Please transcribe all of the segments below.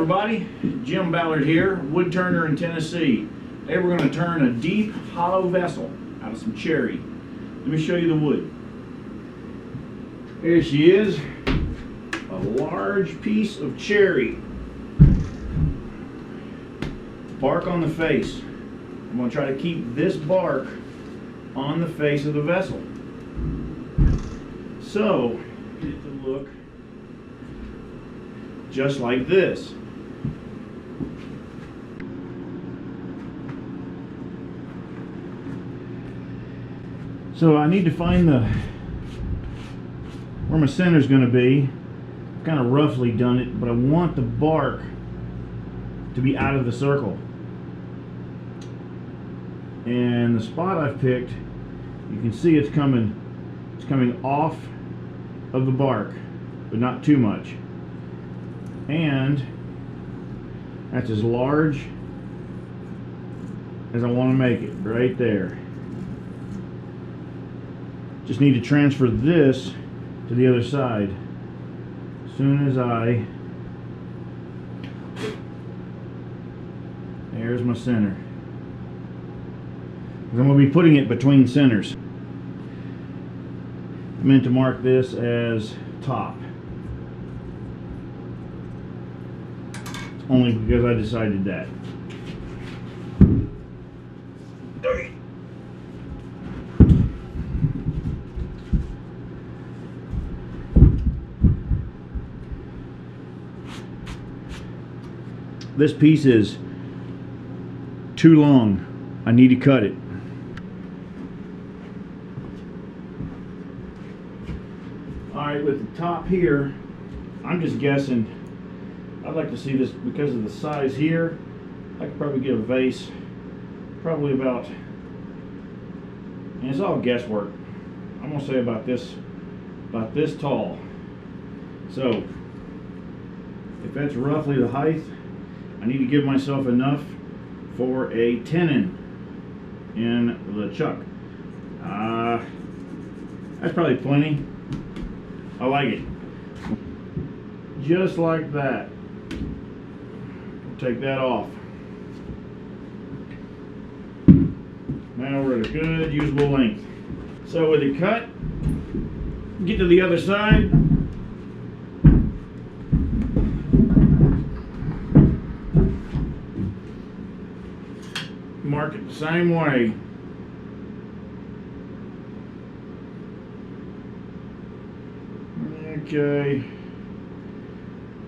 everybody, Jim Ballard here, wood turner in Tennessee. Today we're going to turn a deep hollow vessel out of some cherry. Let me show you the wood. Here she is, a large piece of cherry. Bark on the face. I'm going to try to keep this bark on the face of the vessel. So, get it to look just like this. So I need to find where my center is going to be. I've kind of roughly done it, but I want the bark to be out of the circle. And the spot I've picked, you can see it's coming off of the bark, but not too much. And that's as large as I want to make it, right there. Just need to transfer this to the other side. As soon as there's my center. I'm going to be putting it between centers. I meant to mark this as top. It's only because I decided that. This piece is too long. I need to cut it. Alright, with the top here, I'm just guessing. I'd like to see this because of the size here. I could probably get a vase probably about, and it's all guesswork, I'm gonna say about this tall. So if that's roughly the height, I need to give myself enough for a tenon in the chuck. That's probably plenty. I like it. Just like that. Take that off. Now we're at a good usable length. So with it cut, get to the other side. Mark it the same way. Okay,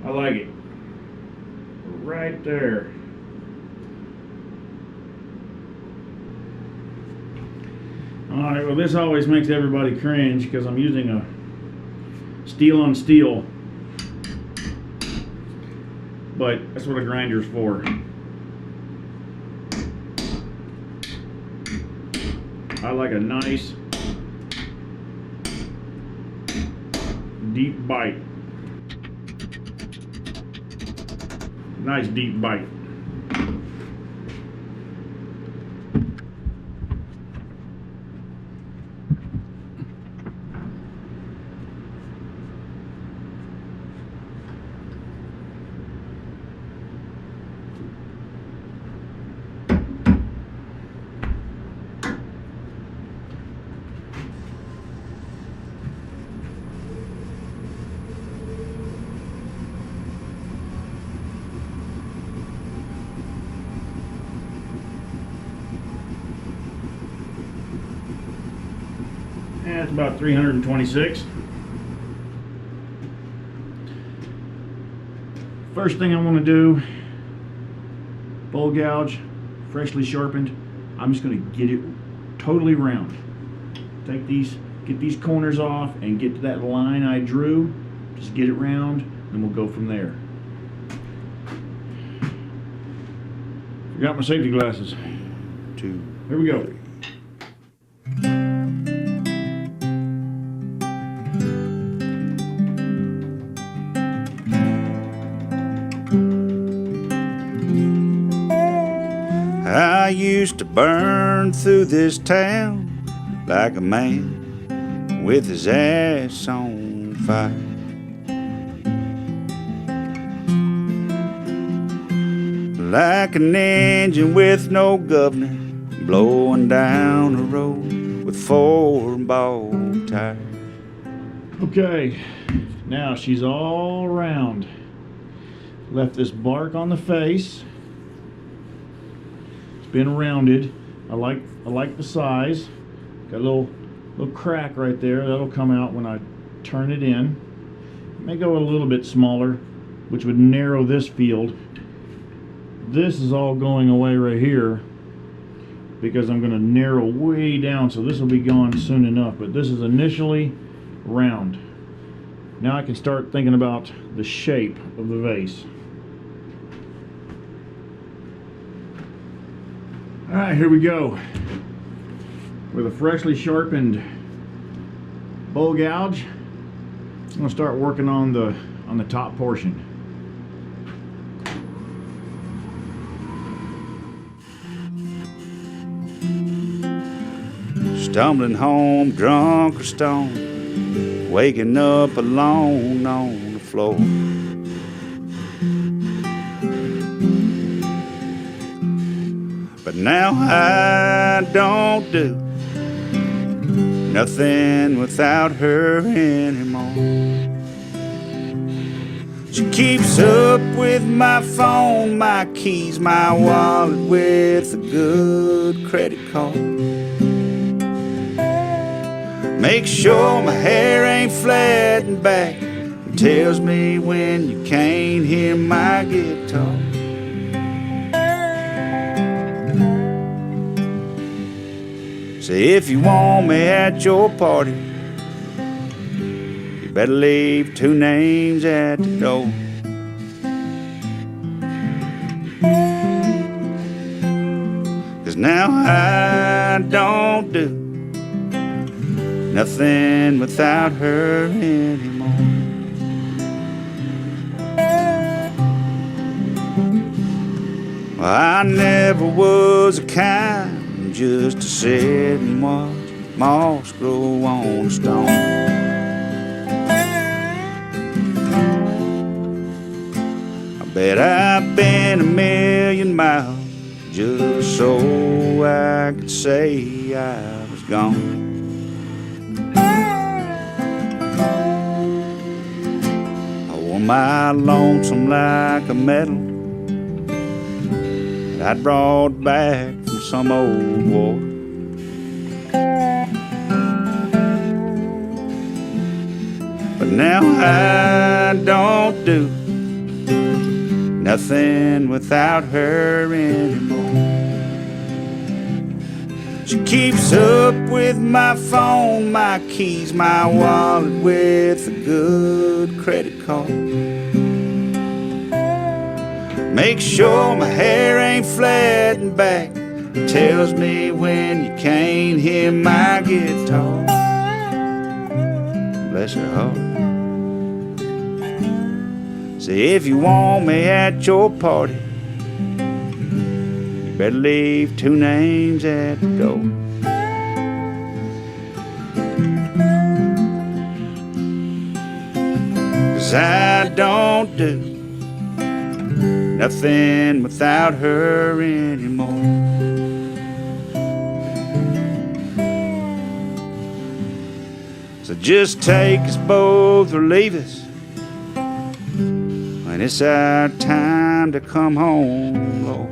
I like it. Right there. Alright, well this always makes everybody cringe because I'm using a steel on steel. But that's what a grinder's for. I like a nice deep bite. Nice deep bite. And it's about 326. First thing I want to do, bowl gouge, freshly sharpened. I'm just going to get it totally round. Get these corners off and get to that line I drew. Just get it round, and we'll go from there. Forgot my safety glasses. 2. Here we go. I used to burn through this town like a man with his ass on fire. like an engine with no governor, blowing down the road with 4 ball tires. Okay, now she's all round. Left this bark on the face. It's been rounded. I like the size. Got a little crack right there. That'll come out when I turn it in. May go a little bit smaller, which would narrow this field. This is all going away right here because I'm going to narrow way down, so this will be gone soon enough. But this is initially round. Now I can start thinking about the shape of the vase. Alright, here we go. With a freshly sharpened bowl gouge, I'm going to start working on the top portion. Stumbling home, drunk or stoned, waking up alone on the floor. But now I don't do nothing without her anymore. She keeps up with my phone, my keys, my wallet with a good credit card. Make sure my hair ain't flat and back, and tells me when you can't hear my guitar. Say if you want me at your party, you better leave 2 names at the door. Cause now I don't do nothing without her anymore. Well, I never was a kind just to sit and watch moss grow on a stone. I bet I've been 1,000,000 miles just so I could say I was gone. I wore my lonesome like a medal that I'd brought back some old war. But now I don't do nothing without her anymore. She keeps up with my phone, my keys, my wallet with a good credit card. Make sure my hair ain't flat and back, tells me when you can't hear my guitar. Bless her heart. Say if you want me at your party, you better leave 2 names at the door. Cause I don't do nothing without her anymore. So just take us both or leave us when it's our time to come home, Lord.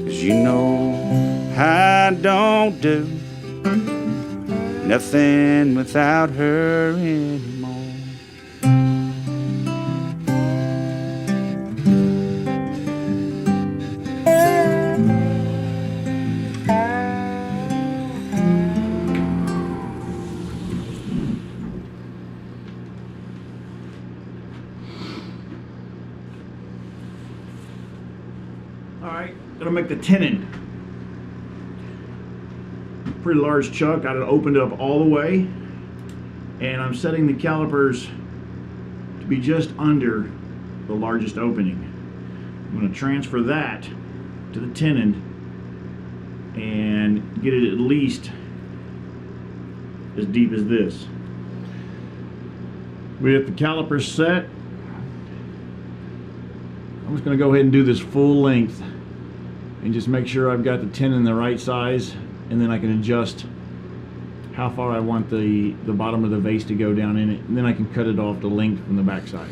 'Cause you know I don't do nothing without her anymore. Alright, gonna make the tenon. Pretty large chuck, got it opened up all the way, and I'm setting the calipers to be just under the largest opening. I'm going to transfer that to the tenon and get it at least as deep as this. With the calipers set, I'm just going to go ahead and do this full length and just make sure I've got the tenon the right size, and then I can adjust how far I want the bottom of the vase to go down in it, and then I can cut it off the length from the back side.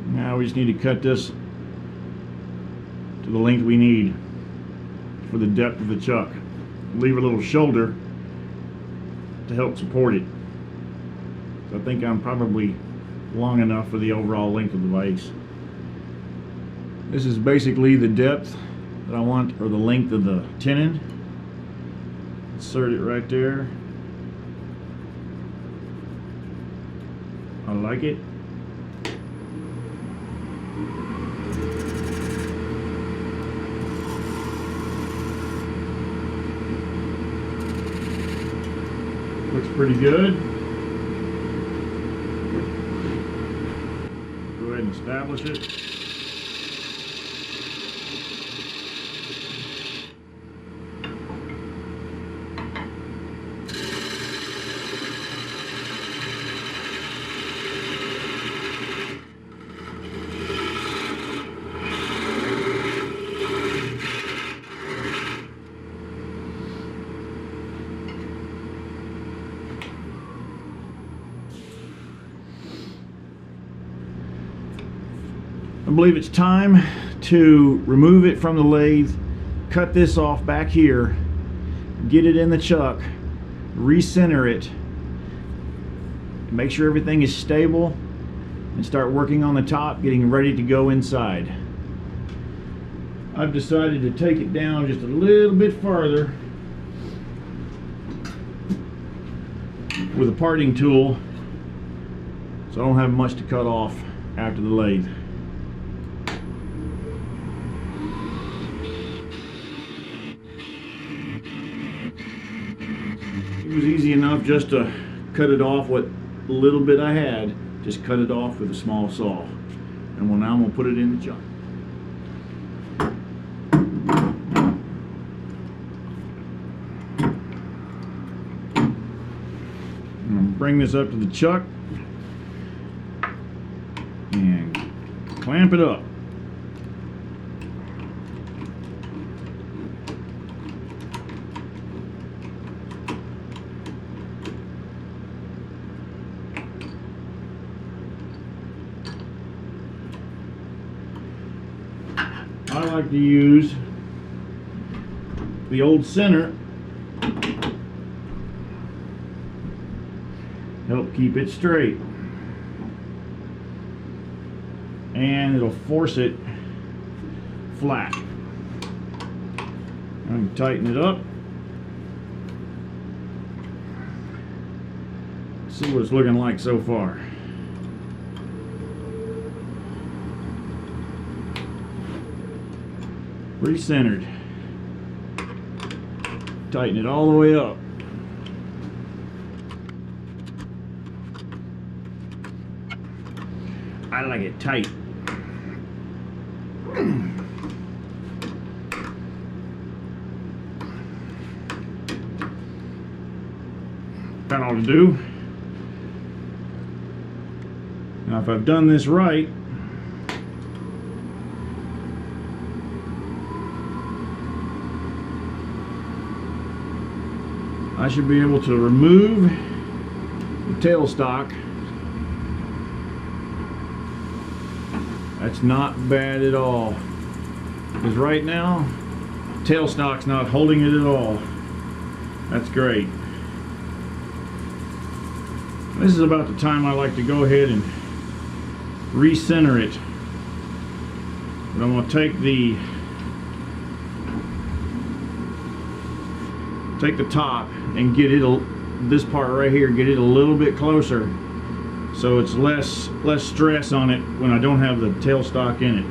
Now we just need to cut this to the length we need for the depth of the chuck. Leave a little shoulder to help support it. So I think I'm probably long enough for the overall length of the vase. This is basically the depth that I want, or the length of the tenon. Insert it right there. I like it. Looks pretty good. Go ahead and establish it. I believe it's time to remove it from the lathe, cut this off back here, get it in the chuck, recenter it, make sure everything is stable, and start working on the top, getting ready to go inside. I've decided to take it down just a little bit farther with a parting tool, so I don't have much to cut off after the lathe. It was easy enough just to cut it off what little bit I had, just cut it off with a small saw. And well, now I'm going to put it in the chuck. I'm going to bring this up to the chuck and clamp it up. I like to use the old center, help keep it straight, and it'll force it flat. I can tighten it up. See what it's looking like so far. Recentered. Tighten it all the way up. I like it tight. That ought to do. Now if I've done this right, I should be able to remove the tailstock. That's not bad at all, because right now tailstock's not holding it at all. That's great. This is about the time I like to go ahead and recenter it. But I'm going to take the take the top and get it, this part right here, get it a little bit closer, so it's less stress on it when I don't have the tailstock in it.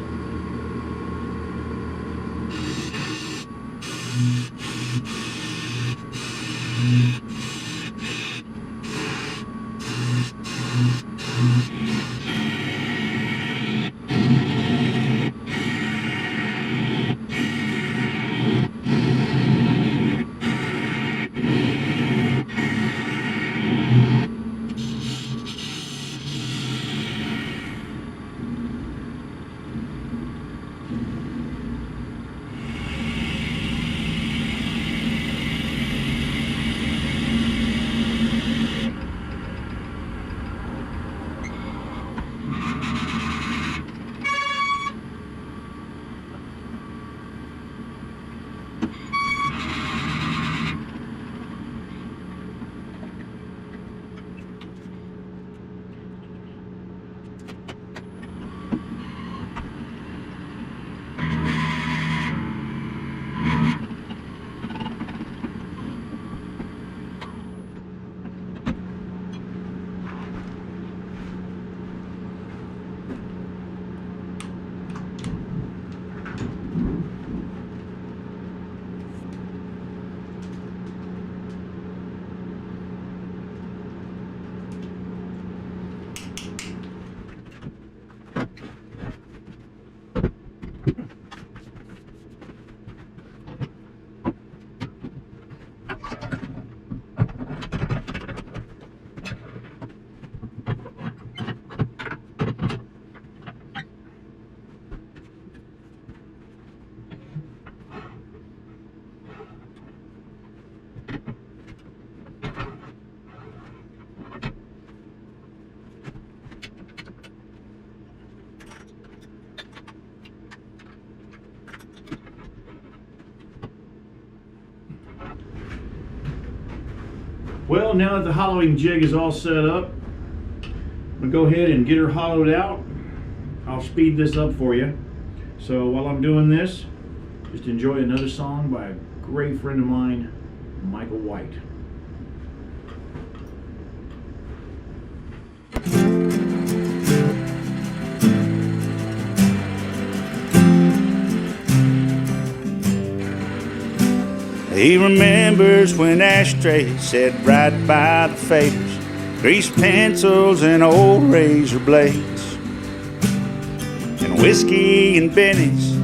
Well, now that the hollowing jig is all set up, I'm gonna go ahead and get her hollowed out. I'll speed this up for you. So while I'm doing this, just enjoy another song by a great friend of mine, Michael White. He remembers when ashtrays sat right by the faders, greased pencils and old razor blades, and whiskey and bennies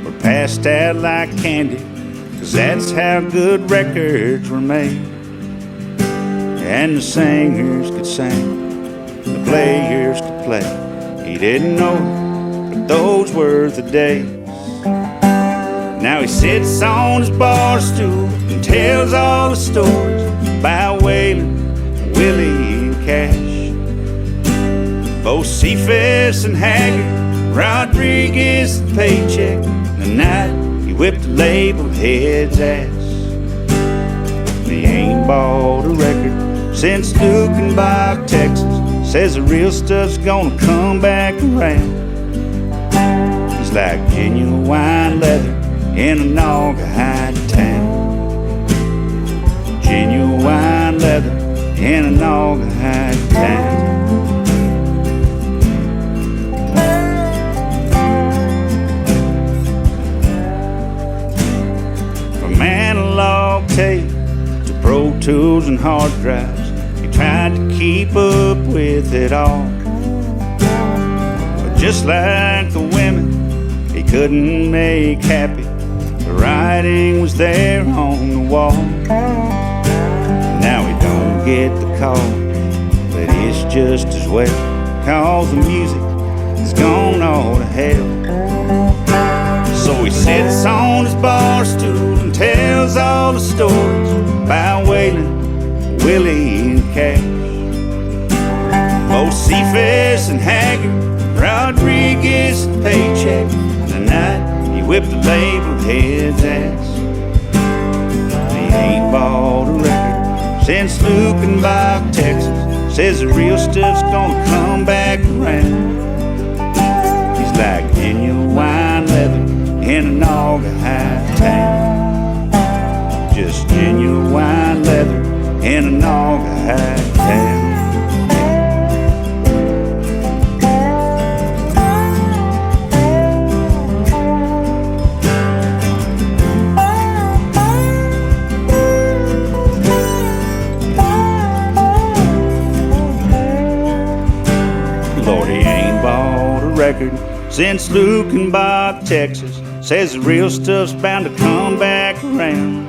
were passed out like candy, 'cause that's how good records were made. And the singers could sing, the players could play. He didn't know it, but those were the days. Now he sits on his bar stool and tells all the stories about Waylon, Willie, and Cash. Both Cephas and Haggard, Rodriguez and Paycheck. The night he whipped the label head's ass. And he ain't bought a record since Luke and Bob, Texas. Says the real stuff's gonna come back around. He's like genuine leather in a Naugahyde town. Genuine leather in a Naugahyde town. From analog tape to Pro Tools and hard drives, he tried to keep up with it all. But just like the women he couldn't make happy, the writing was there on the wall. Now he don't get the call, but it's just as well, 'cause the music has gone all to hell. So he sits on his bar stool and tells all the stories about Waylon, Willie, and Cash. Both Cephas and Haggard, Rodriguez and Paycheck. The night he whipped the label head's ass. He ain't bought a record since Luke and Bob, Texas. Says the real stuff's gonna come back around. He's like genuine leather in a Naugahyde town. Just just genuine leather in a Naugahyde town. Lord, he ain't bought a record since Lukenbach, Texas. Says the real stuff's bound to come back around.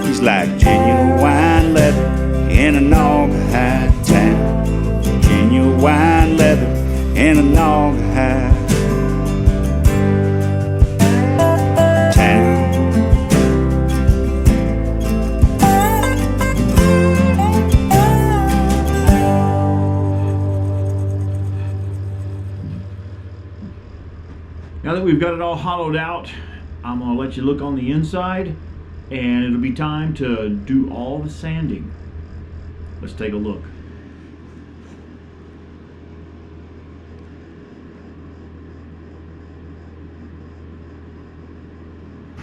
He's like genuine leather in a Naugahyde town. Genuine leather in a Naugahyde town. Now that we've got it all hollowed out, I'm going to let you look on the inside, and it'll be time to do all the sanding. Let's take a look.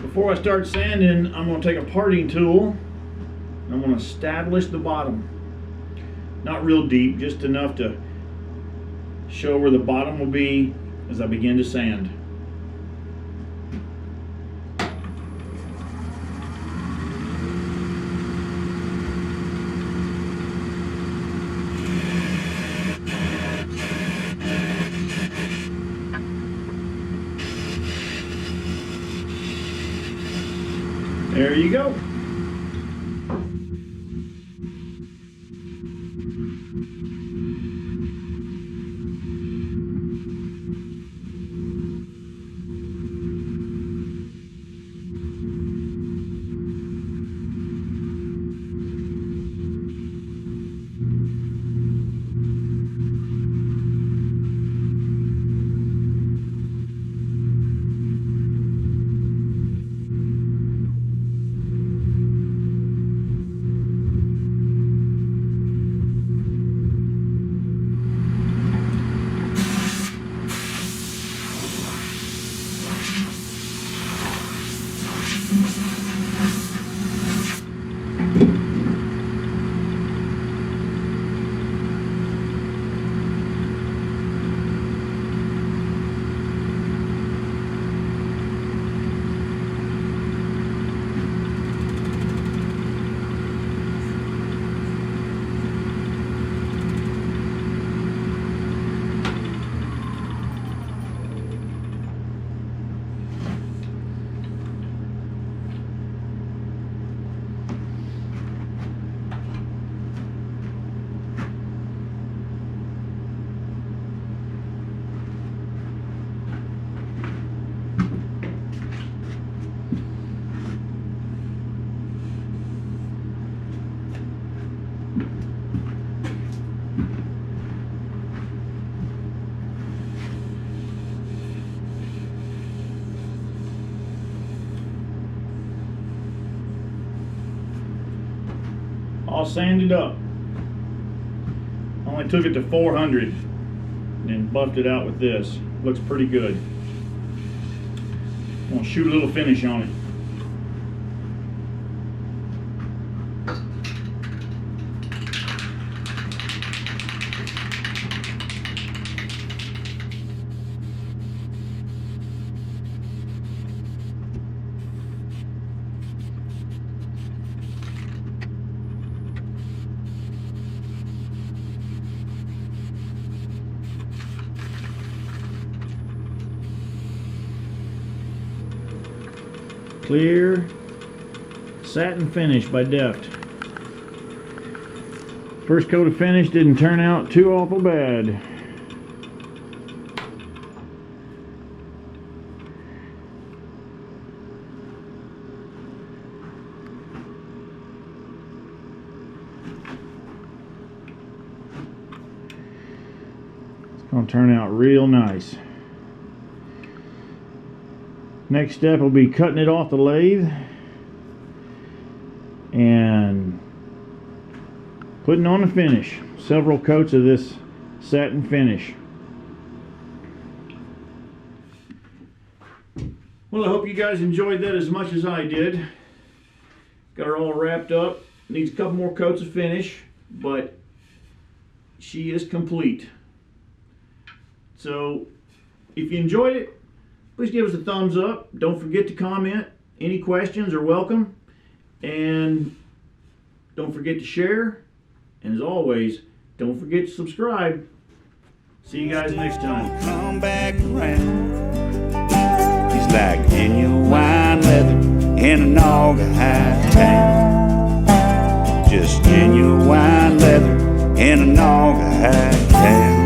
Before I start sanding, I'm going to take a parting tool and I'm going to establish the bottom. Not real deep, just enough to show where the bottom will be as I begin to sand. There you go. All sanded up. Only took it to 400 and buffed it out with this. Looks pretty good. I'm gonna shoot a little finish on it. Clear satin finish by Deft. First coat of finish didn't turn out too awful bad. It's going to turn out real nice. Next step will be cutting it off the lathe and putting on the finish. Several coats of this satin finish. Well, I hope you guys enjoyed that as much as I did. Got her all wrapped up. Needs a couple more coats of finish, but she is complete. So if you enjoyed it, please give us a thumbs up. Don't forget to comment. Any questions are welcome. And don't forget to share. And as always, don't forget to subscribe. See you guys next time. Come back around. He's like genuine leather in an Naugahyde town. Just genuine leather in a Naugahyde town.